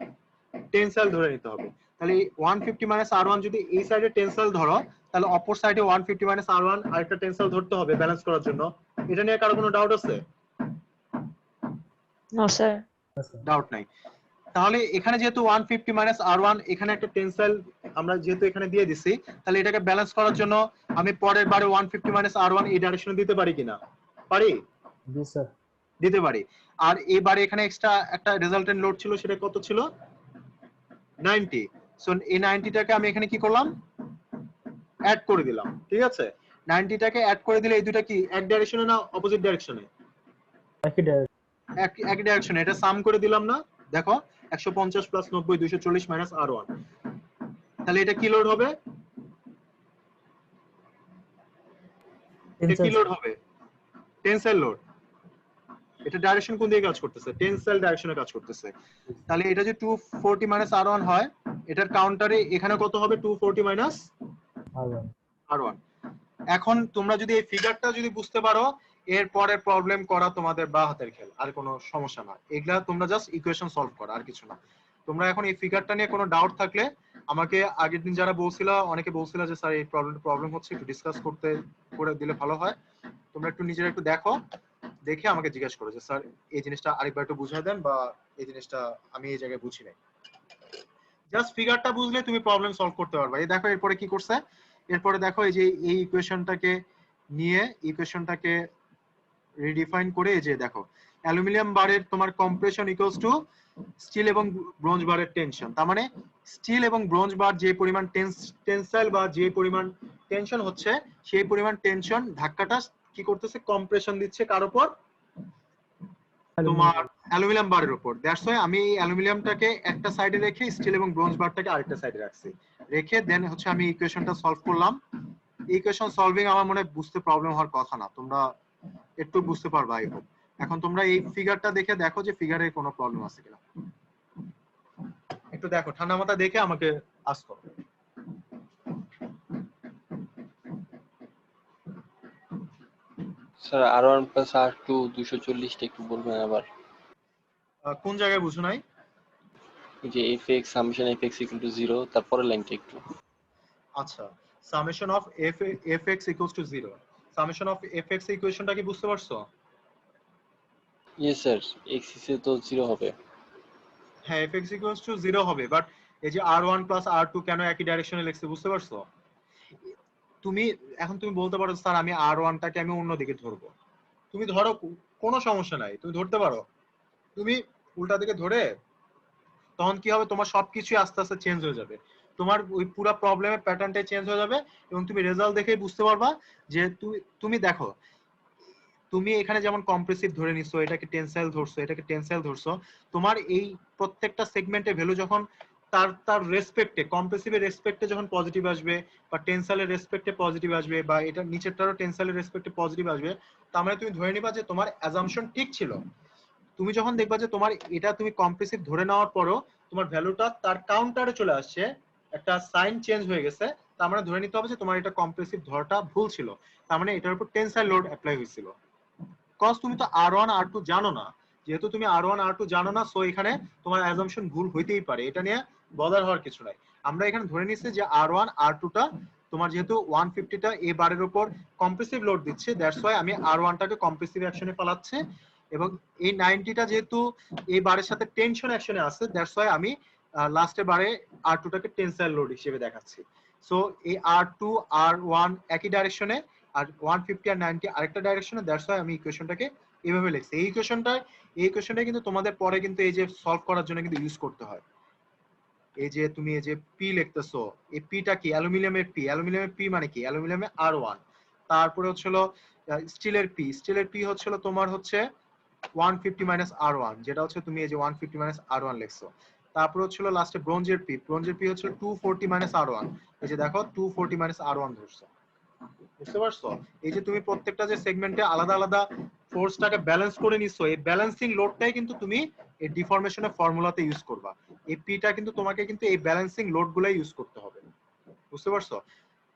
টেনসাইল ধরে নিতে হবে। তাহলে 150 - R1 যদি এই সাইডে টেনসাইল ধরো, তাহলে অপর সাইডে 150 - R1 আরেকটা টেনসাইল ধরতে হবে ব্যালেন্স করার জন্য। এটা নিয়ে কারো কোনো ডাউট আছে? No sir. ডাউট নাই। তাহলে এখানে যেহেতু 150 - R1 এখানে একটা টেনসাইল আমরা যেহেতু এখানে দিয়ে দিছি, তাহলে এটাকে ব্যালেন্স করার জন্য আমি পরের বারে 150 - R1 এই ডাইরেকশনে দিতে পারি কিনা? পারি? জি স্যার। দিতে পারি। আর এবারে এখানে এক্সট্রা একটা রেজাল্টেন্ট লোড ছিল, সেটা কত ছিল? 90। সো এই 90 টাকে আমি এখানে কি করলাম? অ্যাড করে দিলাম, ঠিক আছে? 90 টাকে অ্যাড করে দিলে এই দুটো কি এক ডাইরেকশনে না অপোজিট ডাইরেকশনে? একই ডাইরেকশন। এক ডাইরেকশনে। এটা সাম করে দিলাম না? দেখো 150 + 90 240 - R1। তাহলে এটা কি লোড হবে? এটা কি লোড হবে? Tensile load. এটা ডাইরেকশন কোন দিকে কাজ করতেছে? টেনসাইল ডাইরেকশনে কাজ করতেছে। তাহলে এটা যে 240 - R1 হয়, এটার কাউন্টারে এখানে কত হবে? 240 - R1। এখন তোমরা যদি এই ফিগারটা যদি বুঝতে পারো, এরপরে প্রবলেম করা তোমাদের বা হাতের খেল, আর কোনো সমস্যা না। এগুলা তোমরা জাস্ট ইকুয়েশন সলভ করো, আর কিছু না। তোমরা এখন এই ফিগারটা নিয়ে কোনো ডাউট থাকলে আমাকে আগের দিন যারা বলছিল, অনেকে বলছিল যে স্যার এই প্রবলেম হচ্ছে, একটু ডিসকাস করে দিলে ভালো হয়। তোমরা একটু নিজেরা একটু দেখো, দেখে আমাকে জিজ্ঞেস করো যে স্যার এই জিনিসটা আরেকবার একটু বুঝিয়ে দেন, বা এই জিনিসটা আমি এই জায়গায় বুঝি নাই। জাস্ট ফিগারটা বুঝলে তুমি প্রবলেম সলভ করতে পারবে। এই দেখো এরপরে কি করছে, এরপরে দেখো এই যে এই ইকুয়েশনটাকে নিয়ে ইকুয়েশনটাকে রিডিফাইন করে, এই যে দেখো অ্যালুমিনিয়াম বারের তোমার কম্প্রেশন ইকুয়ালস টু স্টিল এবং ব্রোঞ্জ বারের টেনশন। তার মানে স্টিল এবং ব্রোঞ্জ বার যে পরিমাণ টেনসাইল বা যে পরিমাণ টেনশন হচ্ছে, সেই পরিমাণ টেনশন ধাক্কাটা কি করতেছে? কম্প্রেশন দিচ্ছে কার উপর? তোমার অ্যালুমিনিয়াম বারের উপর। দ্যাটস ওয়াই আমি এই অ্যালুমিনিয়ামটাকে একটা সাইডে রেখে স্টিল এবং ব্রোঞ্জ বারটাকে আরেকটা সাইডে রাখছি, রেখে দেন হচ্ছে আমি ইকুয়েশনটা সলভ করলাম। ইকুয়েশন সলভিং আমার মনে বুঝতে প্রবলেম হওয়ার কথা না, তোমরা একটু বুঝতে পারবা আই হোপ। এখন তোমরা এই ফিগারটা দেখে দেখো যে ফিগারে কোনো প্রবলেম আছে কিনা, একটু দেখো, ঠান্ডা মাথা দেখে আমাকে আস্ক করো। স্যার R1 + R2 240 টা একটু বলবেন আবার? কোন জায়গায় বুঝো নাই? এই যে fx সামেশন fx = 0, তারপরে লাইনটা একটু। আচ্ছা, summation of fx = 0, summation of fx ইকুয়েশনটা কি বুঝতে পারছো? ইয়েস স্যার, x এ তো 0 হবে। হ্যাঁ, fx = 0 হবে, বাট এই যে R1 + R2 কেন একই ডাইরেকশনে লিখছে বুঝতে পারছো? তুমি এখন তুমি বলতে পারো স্যার আমি R1 টাকে আমি অন্য দিকে ধরবো। তুমি ধরো, কোনো সমস্যা নাই, তুমি ধরতে পারো। তুমি উল্টা দিকে ধরে তখন কি হবে? তোমার সবকিছু আস্তে আস্তে চেঞ্জ হয়ে যাবে, তোমার ওই পুরো প্রবলেমের প্যাটার্নটাই চেঞ্জ হয়ে যাবে, এবং তুমি রেজাল্ট দেখেই বুঝতে পারবা যে তুমি দেখো, তুমি এখানে যেমন কম্প্রেসিভ ধরে নিছো, এটাকে টেনসাইল ধরছো, এটাকে টেনসাইল ধরছো, তোমার এই প্রত্যেকটা সেগমেন্টে ভ্যালু যখন তার রেসপেক্টে, কম্প্রেসিভের রেসপেক্টে যখন পজিটিভ আসবে, বা টেনসাইলের রেসপেক্টে পজিটিভ আসবে, বা এটা নিচেরটারও টেনসাইলের রেসপেক্টে পজিটিভ আসবে, তার মানে তুমি ধরে নিবা যে তোমার অ্যাজাম্পশন ঠিক ছিল। তুমি যখন দেখবা যে তোমার এটা তুমি কম্প্রেসিভ ধরে নেওয়ার পরও তোমার ভ্যালুটা তার কাউন্টারে চলে আসছে, একটা সাইন চেঞ্জ হয়ে গেছে, তার মানে ধরে নিতে হবে যে তোমার এটা কম্প্রেসিভ ধরাটা ভুল ছিল, তার মানে এটার উপর টেনসাইল লোড অ্যাপ্লাই হয়েছিল। কজ তুমি তো R1 R2 জানো না, যেহেতু তুমি R1 R2 জানো না, সো এখানে তোমার অ্যাজাম্পশন ভুল হইতেই পারে, এটা নিয়ে বদার হওয়ার কিছু নাই। আমরা এখানে ধরে নিচ্ছি যে R1 R2 টা তোমার যেহেতু 150 টা এই বারের উপর কম্প্রেসিভ লোড দিচ্ছে, দ্যাটস ওয়াই আমি R1 টাকে কম্প্রেসিভ অ্যাকশনে ফেলাচ্ছি, এবং এই 90 টা যেহেতু এই বারের সাথে টেনশন অ্যাকশনে আছে, দ্যাটস ওয়াই আমি লাস্টের বারে R2 টাকে টেনসাইল লোড হিসেবে দেখাচ্ছি। সো এই R2 R1 একই ডাইরেকশনে, আর 150 আর 90 আরেকটা ডাইরেকশনে, দ্যাটস ওয়াই আমি ইকুয়েশনটাকে এইভাবে লিখছি। এই ইকুয়েশনটা কিন্তু তোমাদের পরে কিন্তু এই যে সলভ করার জন্য কিন্তু ইউজ করতে হয়। এই যে তুমি এই যে পি লিখতেছো, এই পিটা কি? অ্যালুমিনিয়ামের পি। অ্যালুমিনিয়ামের পি মানে কি? অ্যালুমিনিয়ামের R1। তারপরে হচ্ছিল স্টিলের পি। স্টিলের পি হচ্ছিল তোমার হচ্ছে 150 মাইনাস R1, যেটা হচ্ছে তুমি এই যে 150 মাইনাস R1 লিখছো। তারপর হচ্ছিল লাস্টে ব্রোঞ্জের পি। ব্রোঞ্জের পি হচ্ছে 240 মাইনাস R1। এই যে দেখো 240 মাইনাস R1 ধরছো, বুঝতে পারছো? এই যে তুমি প্রত্যেকটা যে সেগমেন্টে আলাদা আলাদা ফোর্সটাকে ব্যালেন্স করে নিছো, এই ব্যালেন্সিং লোডটাই কিন্তু তুমি এই ডিফরমেশনের ফর্মুলাতে ইউজ করবা। এই পিটা কিন্তু তোমাকে কিন্তু এই ব্যালেন্সিং লোডগুলাই ইউজ করতে হবে, বুঝতে পারছো?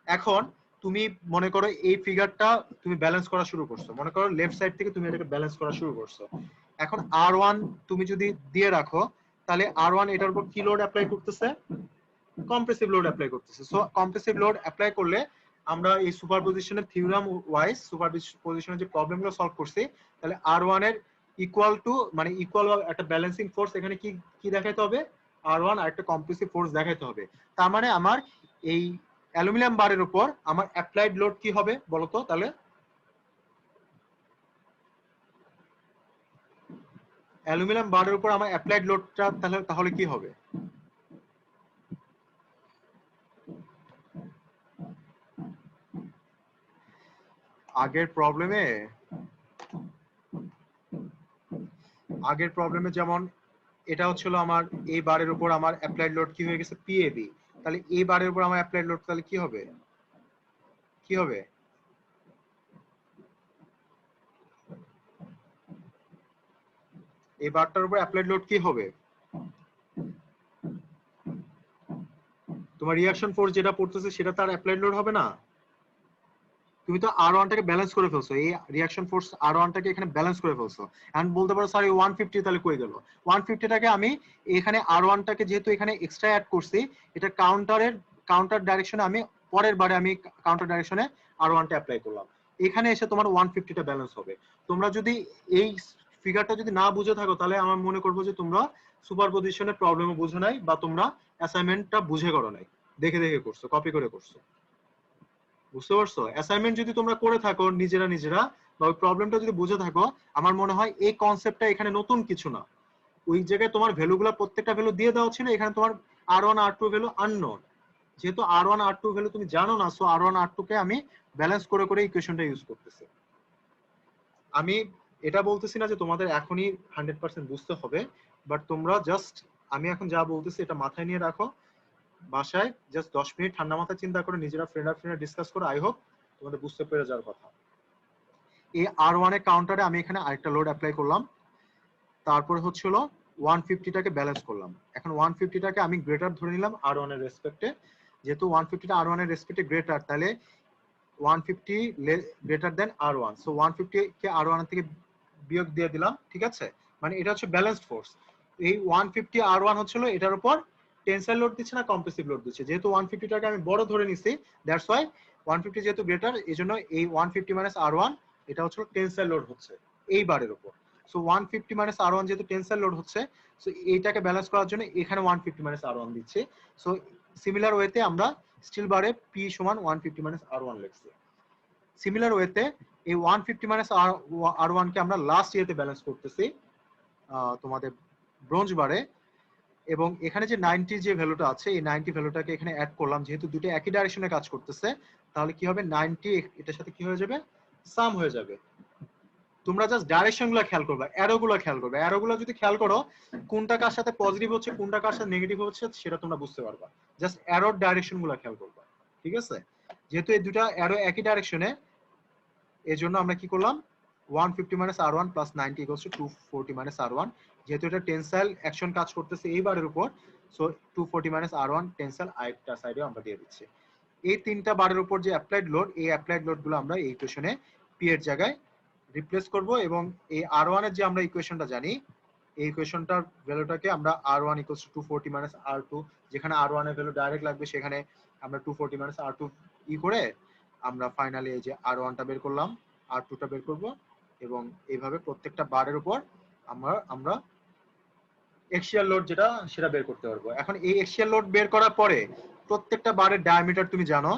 এখন তুমি মনে করো এই ফিগারটা তুমি ব্যালেন্স করা শুরু করছো, মনে করো লেফট সাইড থেকে তুমি এটাকে ব্যালেন্স করা শুরু করছো। এখন R1 তুমি যদি দিয়ে রাখো, তাহলে R1 এটার উপর কি লোড অ্যাপ্লাই করতেছে? কম্প্রেসিভ লোড অ্যাপ্লাই করতেছে। সো কম্প্রেসিভ লোড অ্যাপ্লাই করলে আমরা এই সুপারপজিশনের থিওরাম ওয়াইজ সুপারপজিশনের যে প্রবলেমগুলো সলভ করছি, তাহলে R1 এর ইকুয়াল টু মানে ইকুয়াল একটা ব্যালেন্সিং ফোর্স এখানে কি কি দেখাইতে হবে? R1 আর একটা কম্প্রেসিভ ফোর্স দেখাইতে হবে। তার মানে আমার এই অ্যালুমিনিয়াম বারের উপর আমার অ্যাপ্লাইড লোড কি হবে বলো তো? তাহলে অ্যালুমিনিয়াম বারের উপর আমার অ্যাপ্লাইড লোডটা তাহলে কি হবে? আগের প্রবলেমে যেমন এটা হচ্ছিল আমার এই বারের উপর আমার অ্যাপ্লাইড লোড কি হয়ে গেছে? PAB। তাহলে এই বারের উপর আমার অ্যাপ্লাইড লোড তাহলে কি হবে? কি হবে? এই বারটার উপর অ্যাপ্লাইড লোড কি হবে? তোমার রিঅ্যাকশন ফোর্স যেটা পড়তেছে সেটা তার অ্যাপ্লাইড লোড হবে না? তুমি তো R1 টাকে ব্যালেন্স করে ফেলছো, এই রিঅ্যাকশন ফোর্স R1 টাকে এখানে ব্যালেন্স করে ফেলছো। এখন বলতে পারো স্যার 150 তাহলে কই গেল? 150 টাকে আমি এখানে R1 টাকে যেহেতু এখানে এক্সট্রা অ্যাড করছি, এটা কাউন্টার ডাইরেকশনে আমি পরের বারে আমি কাউন্টার ডাইরেকশনে R1 টা অ্যাপ্লাই করলাম। এখানে এসে তোমার 150 টা ব্যালেন্স হবে। তোমরা যদি এই ফিগারটা যদি না বুঝে থাকো, তাহলে আমার মনে করবো যে তোমরা সুপারপজিশনের প্রবলেমও বুঝো নাই, বা তোমরা অ্যাসাইনমেন্টটা বুঝে করো নাই, দেখে দেখে করছো, কপি করে করছো, বুঝতে পারছো? অ্যাসাইনমেন্ট যদি তোমরা করে থাকো নিজেরা বা ওই প্রবলেমটা যদি বুঝে থাকো, আমার মনে হয় এই কনসেপ্টটা এখানে নতুন কিছু না। ওই জায়গায় তোমার ভ্যালুগুলো প্রত্যেকটা ভ্যালু দিয়ে দেওয়া ছিল, এখানে তোমার R1 R2 ভ্যালু আননোন। যেহেতু R1 R2 ভ্যালু তুমি জানো না, সো R1 R2 কে আমি ব্যালেন্স করে করে ইকুয়েশনটা ইউজ করতেছি। আমি এটা বলতেছি না যে তোমাদের এখনই 100% বুঝতে হবে, বাট তোমরা জাস্ট আমি এখন যা বলতেছি এটা মাথায় নিয়ে রাখো, বাসায় জাস্ট 10 মিনিট ঠান্ডা মাথায় চিন্তা করে নিজেরা ফ্রেন্ড ডিসকাস করে, আই হোপ তোমাদের বুঝতে পেরে যাওয়ার কথা। এই R1 এর কাউন্টারে আমি এখানে আরেকটা লোড অ্যাপ্লাই করলাম, তারপরে হচ্ছিল 150 টাকে ব্যালেন্স করলাম। এখন 150 টাকে আমি গ্রেটার ধরে নিলাম R1 এর রেসপেক্টে, যেহেতু 150 টা R1 এর রেসপেক্টে গ্রেটার, তাহলে 150 গ্রেটার দেন R1, সো 150 কে R1 থেকে বিয়োগ দিয়ে দিলাম, ঠিক আছে? মানে এটা হচ্ছে ব্যালেন্সড ফোর্স। এই 150 R1 হচ্ছিল এটার উপর টেনসাইল লোড দিচ্ছে না কম্প্রেসিভ লোড দিচ্ছে, যেহেতু 150 টাকে আমি বড় ধরে নিছি, দ্যাটস ওয়াই 150 যেহেতু গ্রেটার, এজন্য এই 150 মাইনাস R1 এটা হচ্ছে টেনসাইল লোড হচ্ছে এই বারের উপর। সো 150 মাইনাস R1 যেহেতু টেনসাইল লোড হচ্ছে, সো এইটাকে ব্যালেন্স করার জন্য এখানে 150 মাইনাস R1 দিচ্ছে। সো সিমিলার ওয়েতে আমরা স্টিল বারে P সমান 150 মাইনাস R1 লিখছি। সিমিলার ওয়েতে এই 150 মাইনাস R1 কে আমরা লাস্ট ইয়েতে ব্যালেন্স করতেছি তোমাদের ব্রোঞ্জ বারে, এবং এখানে যে 90 যে ভ্যালুটা আছে, এই 90 ভ্যালুটাকে এখানে অ্যাড করলাম, যেহেতু দুটো একই ডাইরেকশনে কাজ করতেছে, তাহলে কি হবে? 90 এটার সাথে কি হয়ে যাবে? সাম হয়ে যাবে। তোমরা জাস্ট ডাইরেকশনগুলো খেয়াল করবে, অ্যারোগুলো খেয়াল করবে। অ্যারোগুলো যদি খেয়াল করো, কোনটা কার সাথে পজিটিভ হচ্ছে কোনটা কার সাথে নেগেটিভ হচ্ছে সেটা তোমরা বুঝতে পারবা। জাস্ট অ্যারোর ডাইরেকশনগুলো খেয়াল করবা, ঠিক আছে? যেহেতু এই দুটো অ্যারো একই ডাইরেকশনে, এজন্য আমরা কি করলাম? 150 minus r1 plus 90 equals to 240 minus r1, যেহেতু এটা টেনসাইল অ্যাকশন কাজ করতেছে এই বারের উপর, সো 240 minus r1 টেনসাইল আরেকটা সাইডে আমরা দিয়ে দিচ্ছি। এই তিনটা বারের উপর যে অ্যাপ্লাইড লোড, এই অ্যাপ্লাইড লোড গুলো আমরা এই ইকুয়েশনে পি এর জায়গায় রিপ্লেস করব, এবং এই r1 এর যে আমরা ইকুয়েশনটা জানি, এই ইকুয়েশনটার ভ্যালুটাকে আমরা r1 equals to 240 minus r2, যেখানে r1 এর ভ্যালু ডাইরেক্ট লাগবে সেখানে আমরা 240 minus r2 ই করে আমরা ফাইনালি এই যে r1 টা বের করলাম, r2 টা বের করব, এবং এইভাবে প্রত্যেকটা বারের উপর আমরা এক্সিয়াল লোড যেটা সেটা বের করতে পারবো। এখন এই এক্সিয়াল লোড বের করার পরে প্রত্যেকটা বারের ডায়ামিটার তুমি জানো,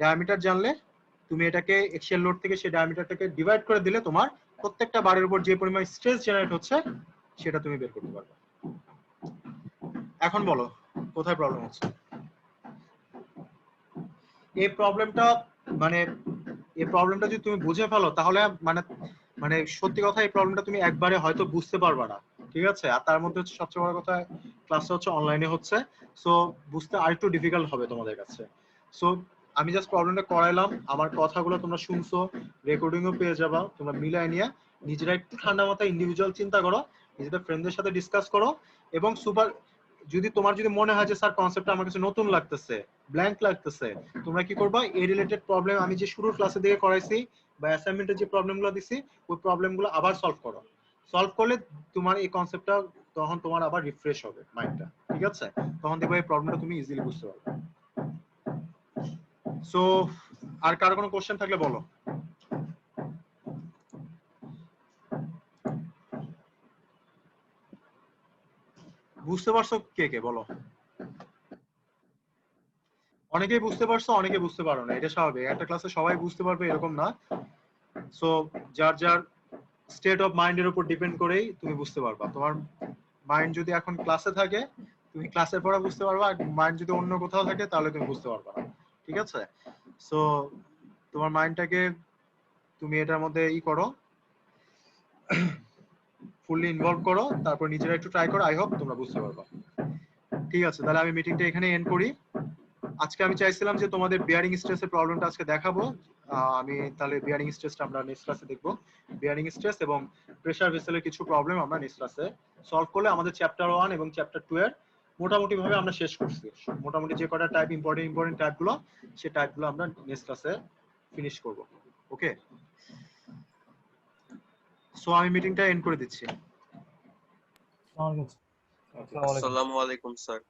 ডায়ামিটার জানলে তুমি এটাকে এক্সিয়াল লোড থেকে সেই ডায়ামিটারটাকে ডিভাইড করে দিলে তোমার প্রত্যেকটা বারের উপর যে পরিমাণ স্ট্রেস জেনারেট হচ্ছে সেটা তুমি বের করতে পারবে। এখন বলো কোথায় প্রবলেম হচ্ছে? এই প্রবলেমটা যদি তুমি বুঝে ফেলো তাহলে মানে সত্যি কথা এই প্রবলেমটা তুমি একবারে হয়তো বুঝতে পারবে না, ঠিক আছে? আর তার মধ্যে হচ্ছে সবচেয়ে বড় কথা, ক্লাসটা হচ্ছে অনলাইনে হচ্ছে, সো বুঝতে আরেকটু ডিফিকাল্ট হবে তোমাদের কাছে। সো আমি জাস্ট প্রবলেমটা করাইলাম, আমার কথাগুলো তোমরা শুনছো, রেকর্ডিংও পেয়ে যাবা, তোমরা মিলাই নিয়ে নিজেরা একটু ঠান্ডা মাথায় ইন্ডিভিজুয়াল চিন্তা করো, নিজেদের ফ্রেন্ডদের সাথে ডিসকাস করো, এবং যদি মনে হয় যে স্যার কনসেপ্টটা আমার কাছে নতুন লাগতেছে, ব্ল্যাঙ্ক লাগতেছে, তোমরা কি করবা, এই রিলেটেড প্রবলেম আমি যে শুরুর ক্লাসে দিকে করাইছি বা অ্যাসাইনমেন্টের যে প্রবলেমগুলো দিছি ওই প্রবলেমগুলো আবার সলভ করো। সলভ করলে তোমার এই কনসেপ্টটা তখন তোমার আবার রিফ্রেশ হবে মাইন্ডটা, ঠিক আছে? তখন দেখবে এই প্রবলেমটা তুমি ইজিলি বুঝতে পারবে। সো আর কারো কোনো কোশ্চেন থাকলে বলো। বুঝতে পারছো কে কে বলো? অনেকেই বুঝতে পারছো, অনেকে বুঝতে পারো না, এটা স্বাভাবিক, একটা ক্লাসে সবাই বুঝতে পারবে এরকম না। সো যার যার স্টেট অফ মাইন্ডের উপর ডিপেন্ড করেই তুমি বুঝতে পারবা। তোমার মাইন্ড যদি এখন ক্লাসে থাকে তুমি ক্লাসের পড়া বুঝতে পারবা, আর মাইন্ড যদি অন্য কোথাও থাকে তাহলে তুমি বুঝতে পারবা না, ঠিক আছে? সো তোমার মাইন্ডটাকে তুমি এটার মধ্যে করো, ফুললি ইনভলভ করো, তারপর নিজেরা একটু ট্রাই করো, আই হোপ তোমরা বুঝতে পারবা। ঠিক আছে, তাহলে আমি মিটিংটা এখানে এন্ড করি। আজকে আমি চাইছিলাম যে তোমাদের বিয়ারিং স্ট্রেসের প্রবলেমটা আজকে দেখাবো, আমি তাহলে বিয়ারিং স্ট্রেসটা আমরা নেক্সট ক্লাসে দেখবো। বিয়ারিং স্ট্রেস এবং প্রেসার ভেসেলের কিছু প্রবলেম আমরা নেক্সট ক্লাসে সলভ করলে আমাদের চ্যাপ্টার 1 এবং চ্যাপ্টার 2 এর মোটামুটি ভাবে আমরা শেষ করছি। মোটামুটি যে কটা টাইপ ইম্পর্টেন্ট টাইপগুলো, সেই টাইপগুলো আমরা নেক্সট ক্লাসে ফিনিশ করব। ওকে, সো আমি মিটিংটা এন্ড করে দিচ্ছি। আসসালামু আলাইকুম। আসসালামু আলাইকুম স্যার।